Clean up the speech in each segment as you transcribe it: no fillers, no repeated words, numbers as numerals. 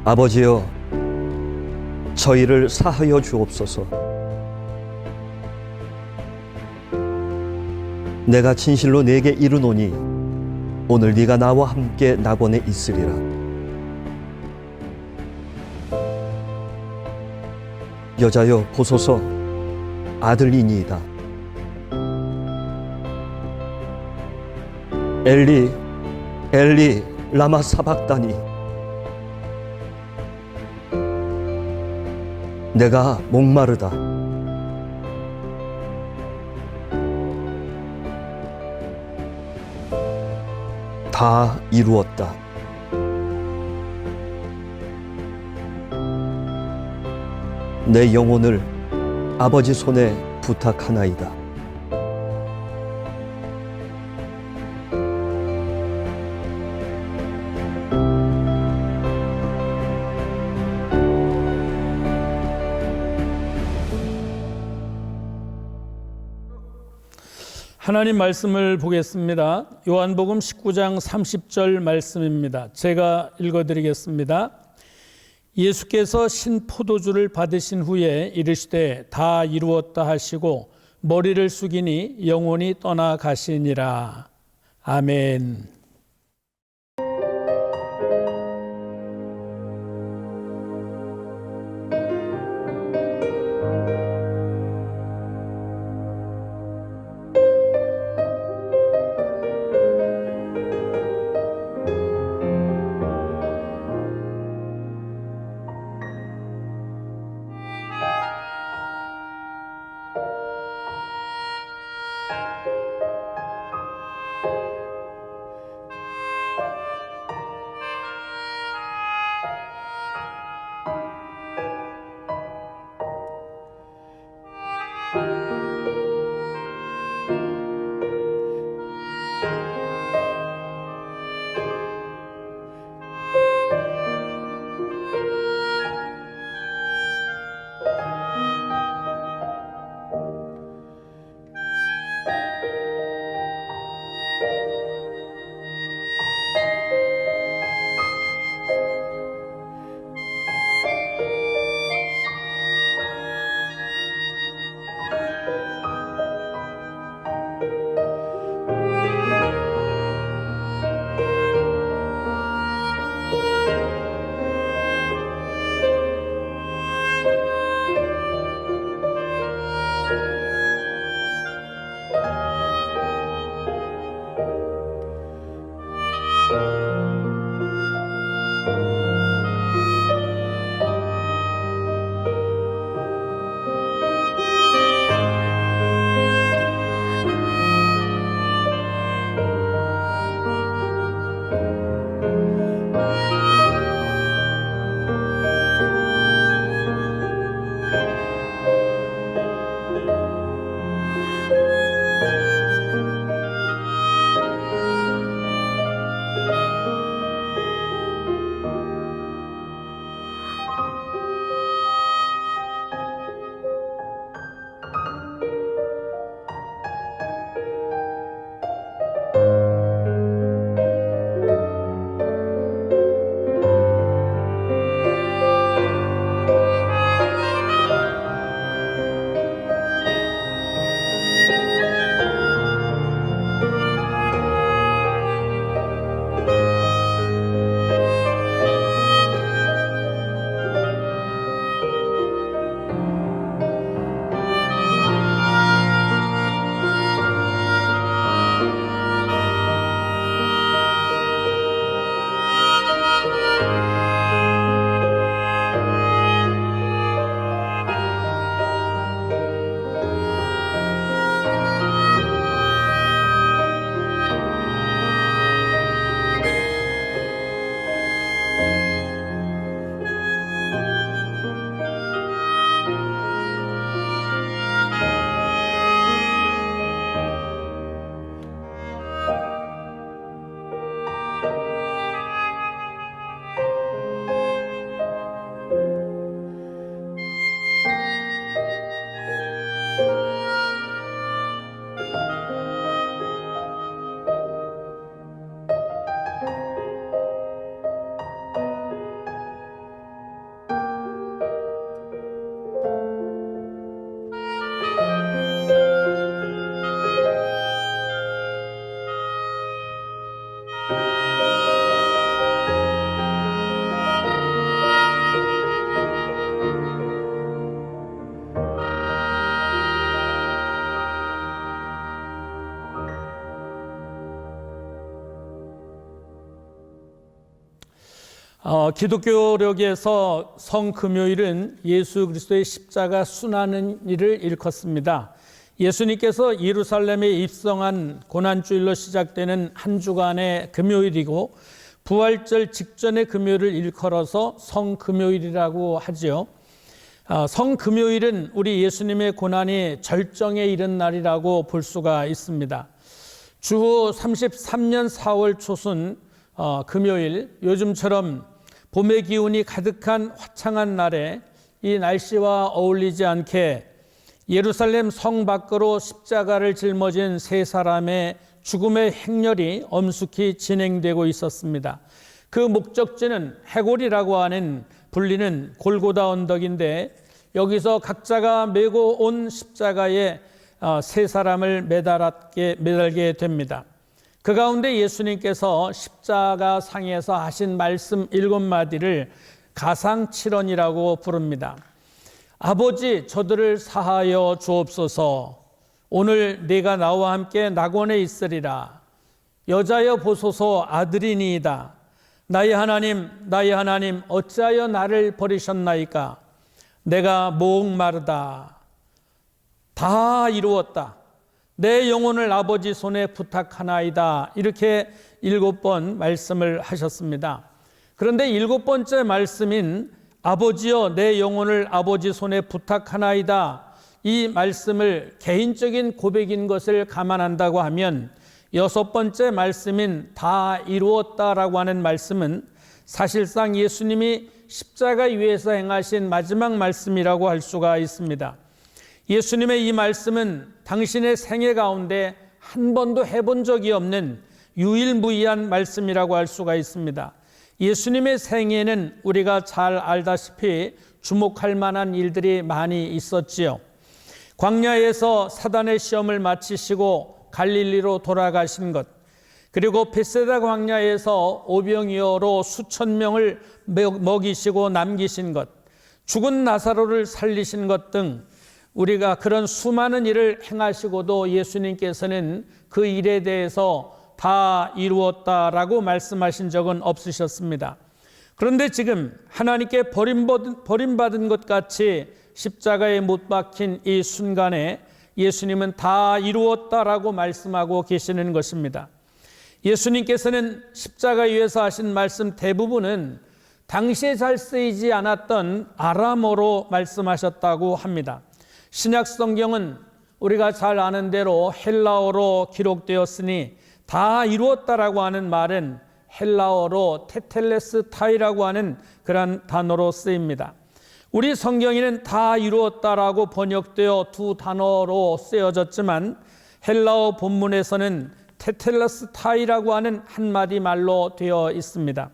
아버지여, 저희를 사하여 주옵소서. 내가 진실로 네게 이르노니 오늘 네가 나와 함께 낙원에 있으리라. 여자여 보소서, 아들이니이다. 엘리 엘리 라마 사박다니. 내가 목마르다. 다 이루었다. 내 영혼을 아버지 손에 부탁하나이다. 하나님 말씀을 보겠습니다. 요한복음 19장 30절 말씀입니다. 제가 읽어드리겠습니다. 예수께서 신포도주를 받으신 후에 이르시되 다 이루었다 하시고 머리를 숙이니 영혼이 떠나가시니라. 아멘. 기독교력에서 성금요일은 예수 그리스도의 십자가 순환의 일을 일컫습니다. 예수님께서 예루살렘에 입성한 고난주일로 시작되는 한 주간의 금요일이고 부활절 직전의 금요일을 일컬어서 성금요일이라고 하죠. 성금요일은 우리 예수님의 고난이 절정에 이른 날이라고 볼 수가 있습니다. 주후 33년 4월 초순 금요일, 요즘처럼 봄의 기운이 가득한 화창한 날에 이 날씨와 어울리지 않게 예루살렘 성 밖으로 십자가를 짊어진 세 사람의 죽음의 행렬이 엄숙히 진행되고 있었습니다. 그 목적지는 해골이라고 하는 불리는 골고다 언덕인데 여기서 각자가 메고 온 십자가에 세 사람을 매달게 됩니다. 그 가운데 예수님께서 십자가 상에서 하신 말씀 7마디를 가상칠언이라고 부릅니다. 아버지, 저들을 사하여 주옵소서. 오늘 네가 나와 함께 낙원에 있으리라. 여자여 보소서, 아들이니이다. 나의 하나님, 어찌하여 나를 버리셨나이까? 내가 목마르다. 다 이루었다. 내 영혼을 아버지 손에 부탁하나이다. 이렇게 7번 말씀을 하셨습니다. 그런데 7번째 말씀인 아버지여 내 영혼을 아버지 손에 부탁하나이다. 이 말씀을 개인적인 고백인 것을 감안한다고 하면 6번째 말씀인 다 이루었다라고 하는 말씀은 사실상 예수님이 십자가 위에서 행하신 마지막 말씀이라고 할 수가 있습니다. 예수님의 이 말씀은 당신의 생애 가운데 한 번도 해본 적이 없는 유일무이한 말씀이라고 할 수가 있습니다. 예수님의 생애는 우리가 잘 알다시피 주목할 만한 일들이 많이 있었지요. 광야에서 사단의 시험을 마치시고 갈릴리로 돌아가신 것, 그리고 벳세다 광야에서 오병이어로 수천 명을 먹이시고 남기신 것, 죽은 나사로를 살리신 것 등 우리가 그런 수많은 일을 행하시고도 예수님께서는 그 일에 대해서 다 이루었다라고 말씀하신 적은 없으셨습니다. 그런데 지금 하나님께 버림받은 것 같이 십자가에 못 박힌 이 순간에 예수님은 다 이루었다라고 말씀하고 계시는 것입니다. 예수님께서는 십자가 위에서 하신 말씀 대부분은 당시에 잘 쓰이지 않았던 아람어로 말씀하셨다고 합니다. 신약 성경은 우리가 잘 아는 대로 헬라어로 기록되었으니 다 이루었다라고 하는 말은 헬라어로 테텔레스타이라고 하는 그런 단어로 쓰입니다. 우리 성경에는 다 이루었다라고 번역되어 두 단어로 쓰여졌지만 헬라어 본문에서는 테텔레스타이라고 하는 한마디 말로 되어 있습니다.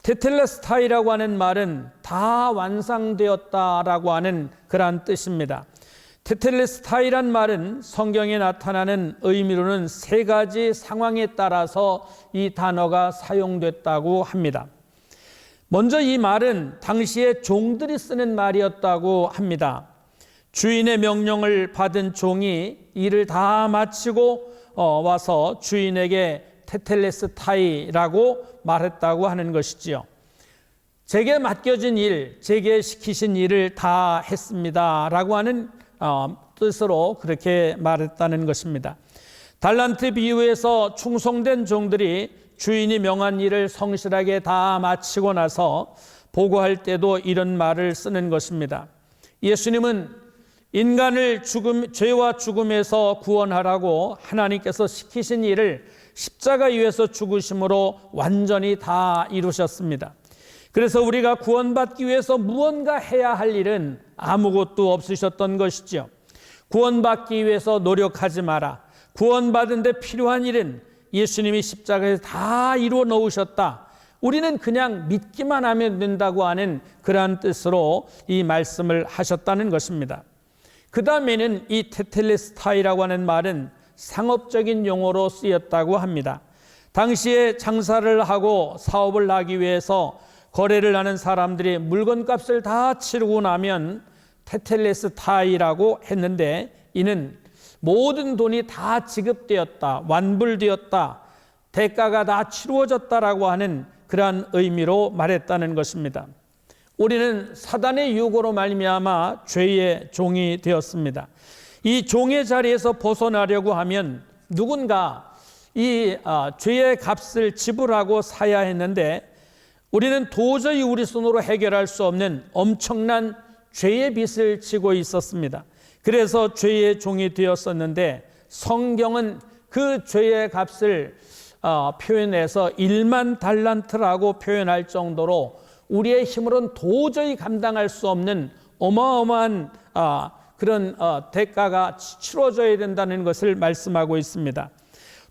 테텔레스타이라고 하는 말은 다 완성되었다라고 하는 그러한 뜻입니다. 테텔레스타이란 말은 성경에 나타나는 의미로는 세 가지 상황에 따라서 이 단어가 사용됐다고 합니다. 먼저 이 말은 당시에 종들이 쓰는 말이었다고 합니다. 주인의 명령을 받은 종이 일을 다 마치고 와서 주인에게 테텔레스타이라고 말했다고 하는 것이지요. 제게 맡겨진 일, 제게 시키신 일을 다 했습니다 라고 하는 뜻으로 그렇게 말했다는 것입니다. 달란트 비유에서 충성된 종들이 주인이 명한 일을 성실하게 다 마치고 나서 보고할 때도 이런 말을 쓰는 것입니다. 예수님은 인간을 죄와 죽음에서 구원하라고 하나님께서 시키신 일을 십자가 위에서 죽으심으로 완전히 다 이루셨습니다. 그래서 우리가 구원받기 위해서 무언가 해야 할 일은 아무것도 없으셨던 것이죠. 구원받기 위해서 노력하지 마라. 구원받은 데 필요한 일은 예수님이 십자가에서 다 이루어 놓으셨다. 우리는 그냥 믿기만 하면 된다고 하는 그러한 뜻으로 이 말씀을 하셨다는 것입니다. 그 다음에는 이 테텔레스타이라고 하는 말은 상업적인 용어로 쓰였다고 합니다. 당시에 장사를 하고 사업을 하기 위해서 거래를 하는 사람들이 물건값을 다 치르고 나면 테텔레스타이라고 했는데 이는 모든 돈이 다 지급되었다, 완불되었다, 대가가 다 치루어졌다라고 하는 그러한 의미로 말했다는 것입니다. 우리는 사단의 유혹으로 말미암아 죄의 종이 되었습니다. 이 종의 자리에서 벗어나려고 하면 누군가 이 죄의 값을 지불하고 사야 했는데 우리는 도저히 우리 손으로 해결할 수 없는 엄청난 죄의 빚을 지고 있었습니다. 그래서 죄의 종이 되었었는데 성경은 그 죄의 값을 표현해서 1만 달란트라고 표현할 정도로 우리의 힘으로는 도저히 감당할 수 없는 어마어마한 그런 대가가 치러져야 된다는 것을 말씀하고 있습니다.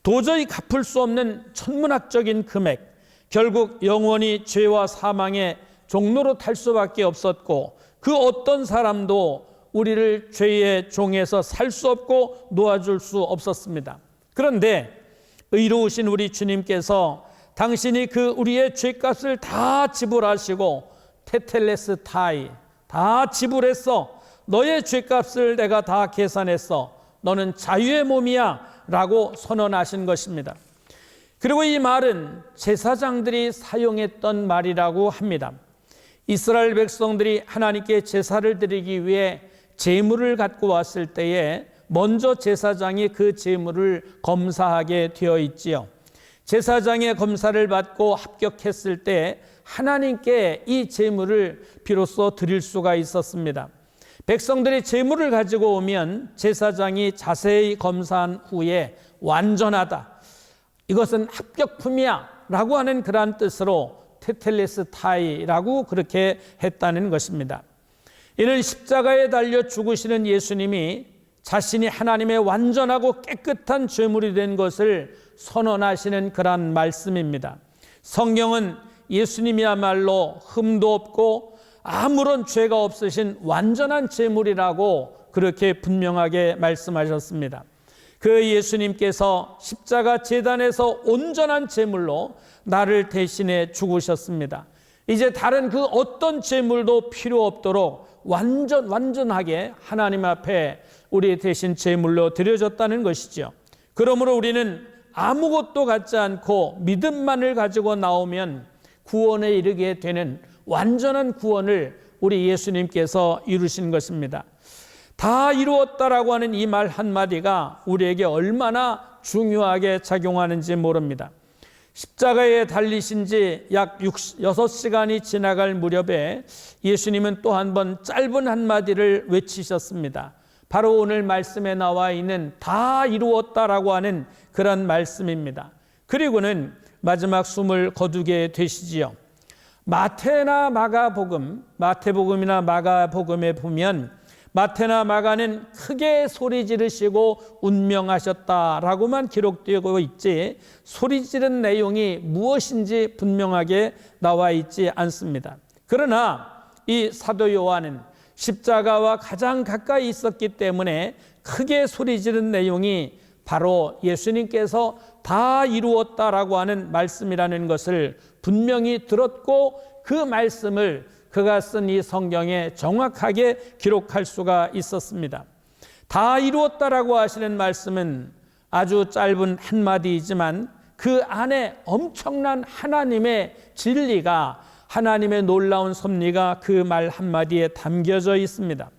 도저히 갚을 수 없는 천문학적인 금액, 결국 영원히 죄와 사망의 종로로 탈 수밖에 없었고 그 어떤 사람도 우리를 죄의 종에서 살 수 없고 놓아줄 수 없었습니다. 그런데 의로우신 우리 주님께서 당신이 그 우리의 죄값을 다 지불하시고 테텔레스 타이 다 지불했어. 너의 죄값을 내가 다 계산했어. 너는 자유의 몸이야 라고 선언하신 것입니다. 그리고 이 말은 제사장들이 사용했던 말이라고 합니다. 이스라엘 백성들이 하나님께 제사를 드리기 위해 제물을 갖고 왔을 때에 먼저 제사장이 그 제물을 검사하게 되어 있지요. 제사장의 검사를 받고 합격했을 때 하나님께 이 제물을 비로소 드릴 수가 있었습니다. 백성들이 제물을 가지고 오면 제사장이 자세히 검사한 후에 완전하다, 이것은 합격품이야 라고 하는 그러한 뜻으로 테텔레스 타이라고 그렇게 했다는 것입니다. 이는 십자가에 달려 죽으시는 예수님이 자신이 하나님의 완전하고 깨끗한 제물이 된 것을 선언하시는 그러한 말씀입니다. 성경은 예수님이야말로 흠도 없고 아무런 죄가 없으신 완전한 제물이라고 그렇게 분명하게 말씀하셨습니다. 그 예수님께서 십자가 제단에서 온전한 제물로 나를 대신해 죽으셨습니다. 이제 다른 그 어떤 제물도 필요 없도록 완전하게 하나님 앞에 우리 대신 제물로 드려졌다는 것이죠. 그러므로 우리는 아무것도 갖지 않고 믿음만을 가지고 나오면 구원에 이르게 되는 완전한 구원을 우리 예수님께서 이루신 것입니다. 다 이루었다라고 하는 이 말 한마디가 우리에게 얼마나 중요하게 작용하는지 모릅니다. 십자가에 달리신 지 약 6시간이 지나갈 무렵에 예수님은 또 한 번 짧은 한마디를 외치셨습니다. 바로 오늘 말씀에 나와 있는 다 이루었다라고 하는 그런 말씀입니다. 그리고는 마지막 숨을 거두게 되시지요. 마태나 마가복음, 마태복음이나 마가복음에 보면 마태나 마가는 크게 소리 지르시고 운명하셨다라고만 기록되고 있지 소리 지른 내용이 무엇인지 분명하게 나와 있지 않습니다. 그러나 이 사도 요한은 십자가와 가장 가까이 있었기 때문에 크게 소리 지른 내용이 바로 예수님께서 다 이루었다라고 하는 말씀이라는 것을 분명히 들었고 그 말씀을 그가 쓴 이 성경에 정확하게 기록할 수가 있었습니다. 다 이루었다라고 하시는 말씀은 아주 짧은 한마디이지만 그 안에 엄청난 하나님의 진리가, 하나님의 놀라운 섭리가 그 말 한마디에 담겨져 있습니다.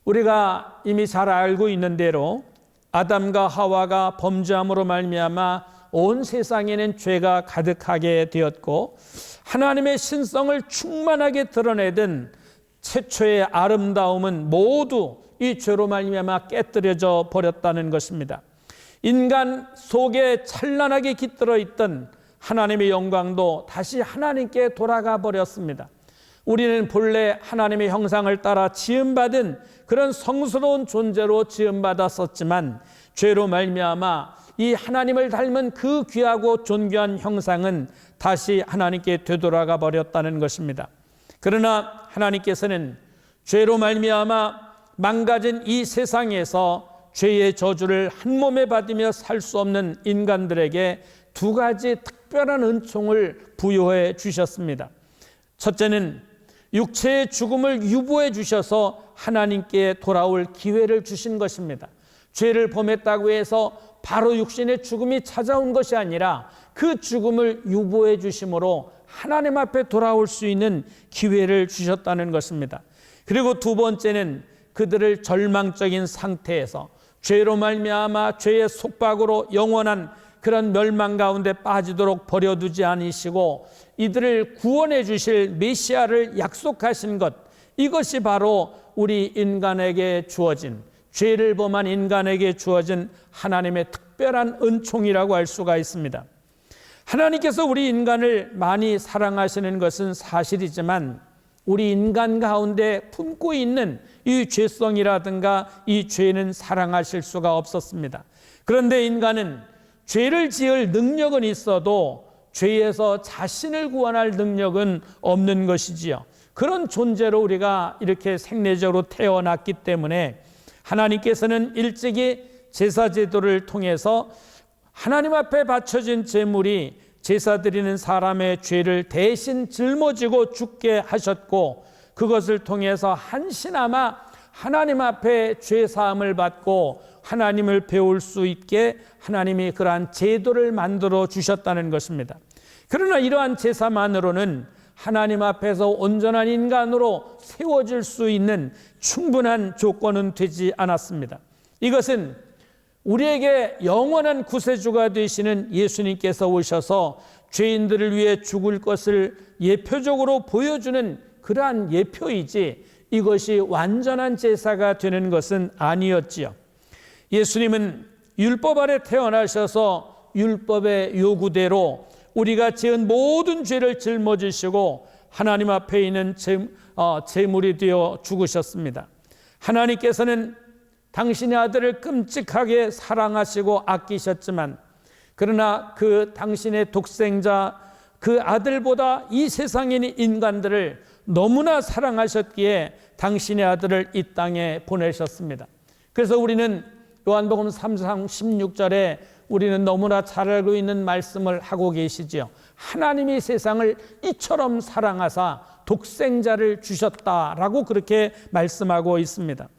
우리가 이미 잘 알고 있는 대로 아담과 하와가 범죄함으로 말미암아 온 세상에는 죄가 가득하게 되었고 하나님의 신성을 충만하게 드러내던 최초의 아름다움은 모두 이 죄로 말미암아 깨뜨려져 버렸다는 것입니다. 인간 속에 찬란하게 깃들어 있던 하나님의 영광도 다시 하나님께 돌아가 버렸습니다. 우리는 본래 하나님의 형상을 따라 지음받은 그런 성스러운 존재로 지음받았었지만 죄로 말미암아 이 하나님을 닮은 그 귀하고 존귀한 형상은 다시 하나님께 되돌아가 버렸다는 것입니다. 그러나 하나님께서는 죄로 말미암아 망가진 이 세상에서 죄의 저주를 한 몸에 받으며 살 수 없는 인간들에게 두 가지 특별한 은총을 부여해 주셨습니다. 첫째는 육체의 죽음을 유보해 주셔서 하나님께 돌아올 기회를 주신 것입니다. 죄를 범했다고 해서 바로 육신의 죽음이 찾아온 것이 아니라 그 죽음을 유보해 주심으로 하나님 앞에 돌아올 수 있는 기회를 주셨다는 것입니다. 그리고 두 번째는 그들을 절망적인 상태에서 죄로 말미암아 죄의 속박으로 영원한 그런 멸망 가운데 빠지도록 버려두지 않으시고 이들을 구원해 주실 메시아를 약속하신 것, 이것이 바로 우리 인간에게 주어진, 죄를 범한 인간에게 주어진 하나님의 특별한 은총이라고 할 수가 있습니다. 하나님께서 우리 인간을 많이 사랑하시는 것은 사실이지만 우리 인간 가운데 품고 있는 이 죄성이라든가 이 죄는 사랑하실 수가 없었습니다. 그런데 인간은 죄를 지을 능력은 있어도 죄에서 자신을 구원할 능력은 없는 것이지요. 그런 존재로 우리가 이렇게 생리적으로 태어났기 때문에 하나님께서는 일찍이 제사 제도를 통해서 하나님 앞에 바쳐진 제물이 제사 드리는 사람의 죄를 대신 짊어지고 죽게 하셨고, 그것을 통해서 한시나마 하나님 앞에 죄 사함을 받고 하나님을 배울 수 있게 하나님이 그러한 제도를 만들어 주셨다는 것입니다. 그러나 이러한 제사만으로는 하나님 앞에서 온전한 인간으로 세워질 수 있는 충분한 조건은 되지 않았습니다. 이것은 우리에게 영원한 구세주가 되시는 예수님께서 오셔서 죄인들을 위해 죽을 것을 예표적으로 보여주는 그러한 예표이지 이것이 완전한 제사가 되는 것은 아니었지요. 예수님은 율법 아래 태어나셔서 율법의 요구대로 우리가 지은 모든 죄를 짊어지시고 하나님 앞에 있는 제물이 되어 죽으셨습니다. 하나님께서는 당신의 아들을 끔찍하게 사랑하시고 아끼셨지만, 그러나 그 당신의 독생자 그 아들보다 이 세상에 있는 인간들을 너무나 사랑하셨기에 당신의 아들을 이 땅에 보내셨습니다. 그래서 우리는 요한복음 3장 16절에 우리는 너무나 잘 알고 있는 말씀을 하고 계시지요. 하나님이 세상을 이처럼 사랑하사 독생자를 주셨다라고 그렇게 말씀하고 있습니다.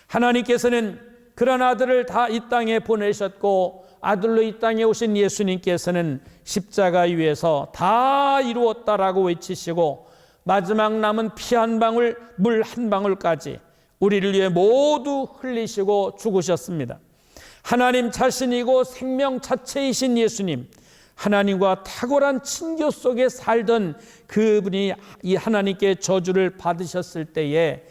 하나님께서는 그런 아들을 다 이 땅에 보내셨고, 아들로 이 땅에 오신 예수님께서는 십자가 위에서 다 이루었다라고 외치시고 마지막 남은 피 한 방울, 물 한 방울까지 우리를 위해 모두 흘리시고 죽으셨습니다. 하나님 자신이고 생명 자체이신 예수님, 하나님과 탁월한 친교 속에 살던 그분이 이 하나님께 저주를 받으셨을 때에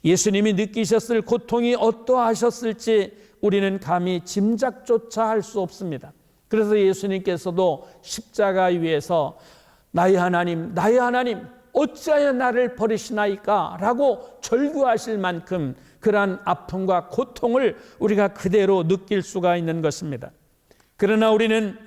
예수님이 느끼셨을 고통이 어떠하셨을지 우리는 감히 짐작조차 할 수 없습니다. 그래서 예수님께서도 십자가 위에서 나의 하나님, 나의 하나님, 어찌하여 나를 버리시나이까? 라고 절규하실 만큼 그러한 아픔과 고통을 우리가 그대로 느낄 수가 있는 것입니다. 그러나 우리는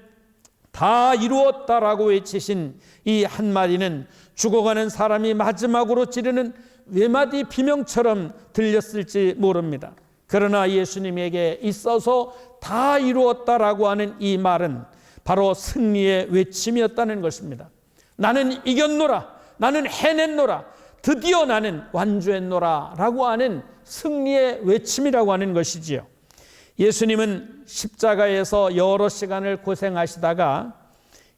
다 이루었다라고 외치신 이 한마디는 죽어가는 사람이 마지막으로 지르는 외마디 비명처럼 들렸을지 모릅니다. 그러나 예수님에게 있어서 다 이루었다라고 하는 이 말은 바로 승리의 외침이었다는 것입니다. 나는 이겼노라, 나는 해냈노라, 드디어 나는 완주했노라 라고 하는 승리의 외침이라고 하는 것이지요. 예수님은 십자가에서 여러 시간을 고생하시다가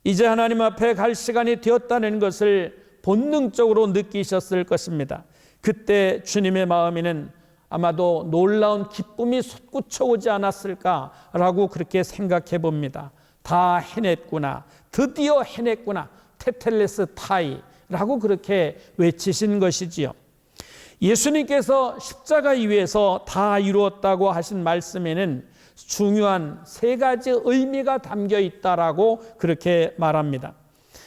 이제 하나님 앞에 갈 시간이 되었다는 것을 본능적으로 느끼셨을 것입니다. 그때 주님의 마음에는 아마도 놀라운 기쁨이 솟구쳐 오지 않았을까라고 그렇게 생각해 봅니다. 다 해냈구나, 드디어 해냈구나, 테텔레스 타이라고 그렇게 외치신 것이지요. 예수님께서 십자가 위에서 다 이루었다고 하신 말씀에는 중요한 세 가지 의미가 담겨 있다라고 그렇게 말합니다.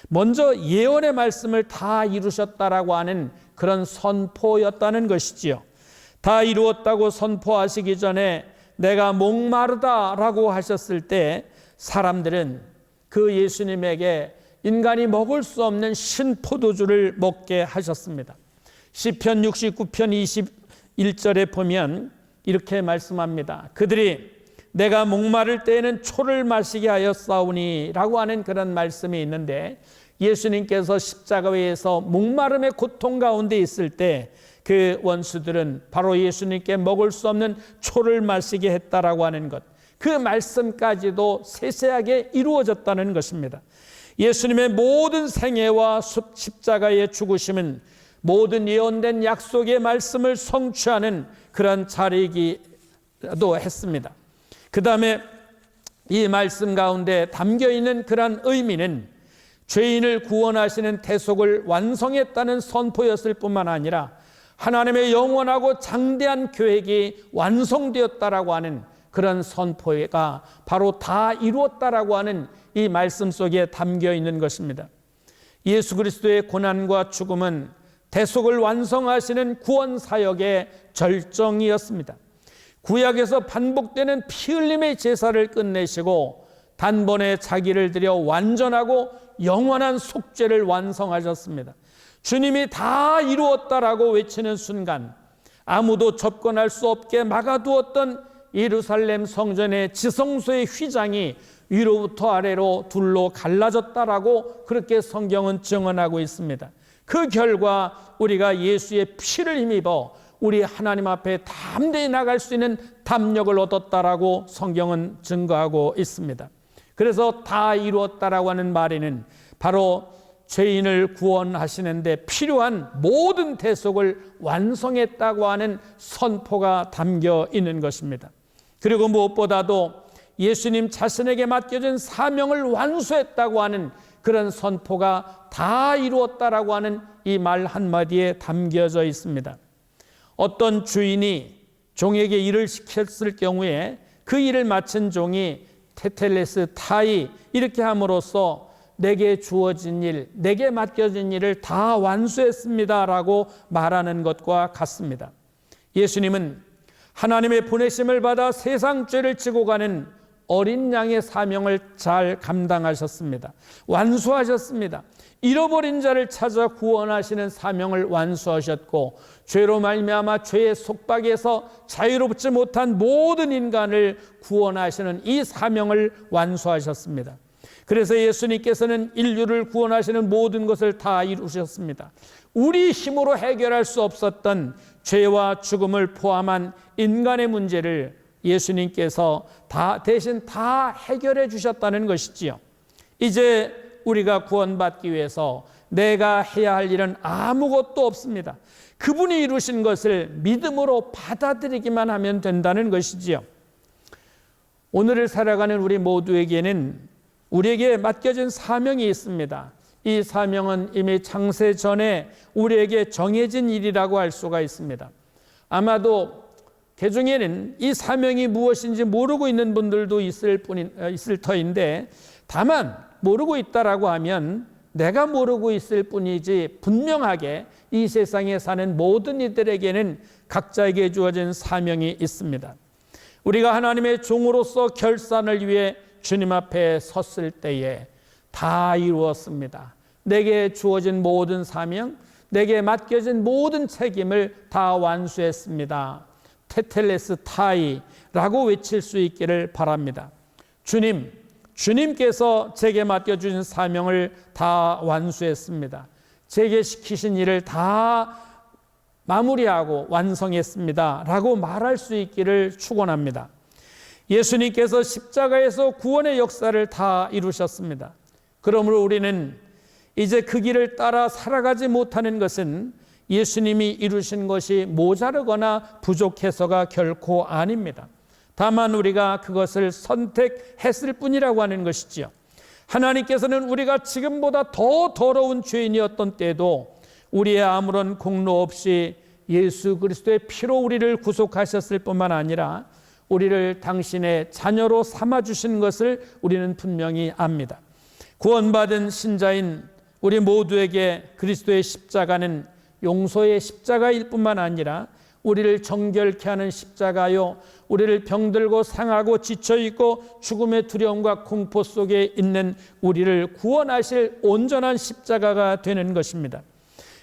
먼저 예언의 말씀을 다 이루셨다라고 하는 그런 선포였다는 것이지요. 다 이루었다고 선포하시기 전에 내가 목마르다라고 하셨을 때 사람들은 그 예수님에게 인간이 먹을 수 없는 신포도주를 먹게 하셨습니다. 시편 69편 21절에 보면 이렇게 말씀합니다. 그들이 내가 목마를 때에는 초를 마시게 하였사오니 라고 하는 그런 말씀이 있는데, 예수님께서 십자가에서 목마름의 고통 가운데 있을 때 그 원수들은 바로 예수님께 먹을 수 없는 초를 마시게 했다라고 하는 것, 그 말씀까지도 세세하게 이루어졌다는 것입니다. 예수님의 모든 생애와 십자가의 죽으심은 모든 예언된 약속의 말씀을 성취하는 그런 자리이기도 했습니다. 그 다음에 이 말씀 가운데 담겨있는 그런 의미는 죄인을 구원하시는 대속을 완성했다는 선포였을 뿐만 아니라 하나님의 영원하고 장대한 계획이 완성되었다라고 하는 그런 선포가 바로 다 이루었다라고 하는 이 말씀 속에 담겨 있는 것입니다. 예수 그리스도의 고난과 죽음은 대속을 완성하시는 구원 사역의 절정이었습니다. 구약에서 반복되는 피 흘림의 제사를 끝내시고 단번에 자기를 들여 완전하고 영원한 속죄를 완성하셨습니다. 주님이 다 이루었다라고 외치는 순간 아무도 접근할 수 없게 막아두었던 예루살렘 성전의 지성소의 휘장이 위로부터 아래로 둘로 갈라졌다라고 그렇게 성경은 증언하고 있습니다. 그 결과 우리가 예수의 피를 힘입어 우리 하나님 앞에 담대히 나갈 수 있는 담력을 얻었다라고 성경은 증거하고 있습니다. 그래서 다 이루었다라고 하는 말에는 바로 죄인을 구원하시는데 필요한 모든 대속을 완성했다고 하는 선포가 담겨 있는 것입니다. 그리고 무엇보다도 예수님 자신에게 맡겨진 사명을 완수했다고 하는 그런 선포가 다 이루었다라고 하는 이 말 한마디에 담겨져 있습니다. 어떤 주인이 종에게 일을 시켰을 경우에 그 일을 마친 종이 테텔레스 타이 이렇게 함으로써 내게 주어진 일, 내게 맡겨진 일을 다 완수했습니다라고 말하는 것과 같습니다. 예수님은 하나님의 보내심을 받아 세상 죄를 지고 가는 어린 양의 사명을 잘 감당하셨습니다. 완수하셨습니다. 잃어버린 자를 찾아 구원하시는 사명을 완수하셨고 죄로 말미암아 죄의 속박에서 자유롭지 못한 모든 인간을 구원하시는 이 사명을 완수하셨습니다. 그래서 예수님께서는 인류를 구원하시는 모든 것을 다 이루셨습니다. 우리 힘으로 해결할 수 없었던 죄와 죽음을 포함한 인간의 문제를 예수님께서 대신 다 해결해 주셨다는 것이지요. 이제 우리가 구원받기 위해서 내가 해야 할 일은 아무것도 없습니다. 그분이 이루신 것을 믿음으로 받아들이기만 하면 된다는 것이지요. 오늘을 살아가는 우리 모두에게는 우리에게 맡겨진 사명이 있습니다. 이 사명은 이미 창세 전에 우리에게 정해진 일이라고 할 수가 있습니다. 아마도 개중에는 이 사명이 무엇인지 모르고 있는 분들도 있을 터인데 다만 모르고 있다라고 하면 내가 모르고 있을 뿐이지 분명하게 이 세상에 사는 모든 이들에게는 각자에게 주어진 사명이 있습니다. 우리가 하나님의 종으로서 결산을 위해 주님 앞에 섰을 때에 다 이루었습니다. 내게 주어진 모든 사명, 내게 맡겨진 모든 책임을 다 완수했습니다. 테텔레스 타이라고 외칠 수 있기를 바랍니다. 주님께서 제게 맡겨주신 사명을 다 완수했습니다. 제게 시키신 일을 다 마무리하고 완성했습니다 라고 말할 수 있기를 축원합니다. 예수님께서 십자가에서 구원의 역사를 다 이루셨습니다. 그러므로 우리는 이제 그 길을 따라 살아가지 못하는 것은 예수님이 이루신 것이 모자르거나 부족해서가 결코 아닙니다. 다만 우리가 그것을 선택했을 뿐이라고 하는 것이지요. 하나님께서는 우리가 지금보다 더 더러운 죄인이었던 때도 우리의 아무런 공로 없이 예수 그리스도의 피로 우리를 구속하셨을 뿐만 아니라 우리를 당신의 자녀로 삼아주신 것을 우리는 분명히 압니다. 구원받은 신자인 우리 모두에게 그리스도의 십자가는 용서의 십자가일 뿐만 아니라 우리를 정결케 하는 십자가요, 우리를 병들고 상하고 지쳐있고 죽음의 두려움과 공포 속에 있는 우리를 구원하실 온전한 십자가가 되는 것입니다.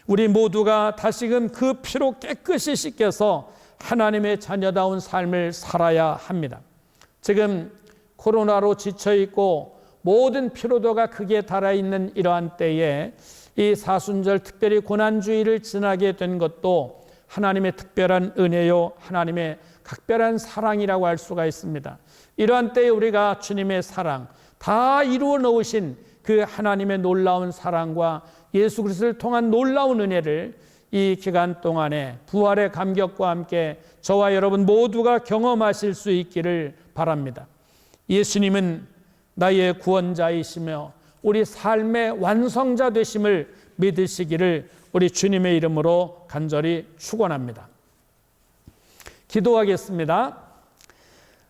우리 모두가 다시금 그 피로 깨끗이 씻겨서 하나님의 자녀다운 삶을 살아야 합니다. 지금 코로나로 지쳐있고 모든 피로도가 극에 달아있는 이러한 때에 이 사순절 특별히 고난주의를 지나게 된 것도 하나님의 특별한 은혜요, 하나님의 각별한 사랑이라고 할 수가 있습니다. 이러한 때에 우리가 주님의 사랑, 다 이루어 놓으신 그 하나님의 놀라운 사랑과 예수 그리스도를 통한 놀라운 은혜를 이 기간 동안에 부활의 감격과 함께 저와 여러분 모두가 경험하실 수 있기를 바랍니다. 예수님은 나의 구원자이시며 우리 삶의 완성자 되심을 믿으시기를 우리 주님의 이름으로 간절히 축원합니다. 기도하겠습니다.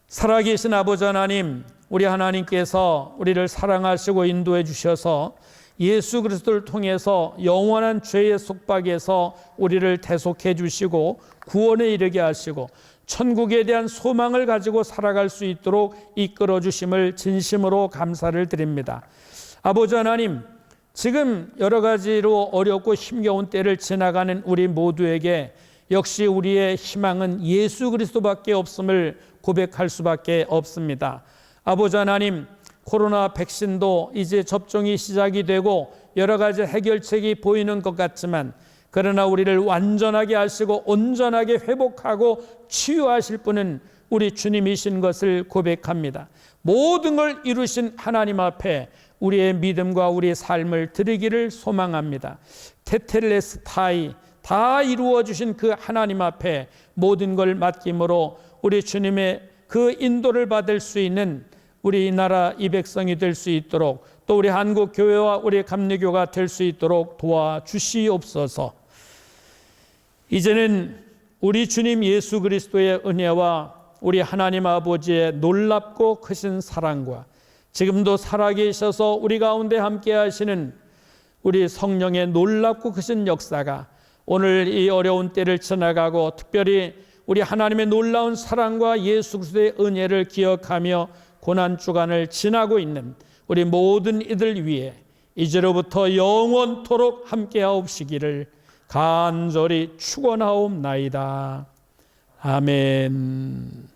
살아계신 아버지 하나님, 우리 하나님께서 우리를 사랑하시고 인도해 주셔서 예수 그리스도를 통해서 영원한 죄의 속박에서 우리를 대속해 주시고 구원에 이르게 하시고 천국에 대한 소망을 가지고 살아갈 수 있도록 이끌어 주심을 진심으로 감사를 드립니다. 아버지 하나님, 지금 여러 가지로 어렵고 힘겨운 때를 지나가는 우리 모두에게 역시 우리의 희망은 예수 그리스도밖에 없음을 고백할 수밖에 없습니다. 아버지 하나님, 코로나 백신도 이제 접종이 시작이 되고 여러 가지 해결책이 보이는 것 같지만 그러나 우리를 완전하게 하시고 온전하게 회복하고 치유하실 분은 우리 주님이신 것을 고백합니다. 모든 걸 이루신 하나님 앞에 우리의 믿음과 우리의 삶을 드리기를 소망합니다. 테텔레스타이, 다 이루어 주신 그 하나님 앞에 모든 걸 맡김으로 우리 주님의 그 인도를 받을 수 있는 우리나라 이 백성이 될 수 있도록 또 우리 한국 교회와 우리 감리교가 될 수 있도록 도와주시옵소서. 이제는 우리 주님 예수 그리스도의 은혜와 우리 하나님 아버지의 놀랍고 크신 사랑과 지금도 살아계셔서 우리 가운데 함께 하시는 우리 성령의 놀랍고 크신 역사가 오늘 이 어려운 때를 지나가고 특별히 우리 하나님의 놀라운 사랑과 예수 그리스도의 은혜를 기억하며 고난주간을 지나고 있는 우리 모든 이들 위해 이제로부터 영원토록 함께하옵시기를 간절히 축원하옵나이다. 아멘.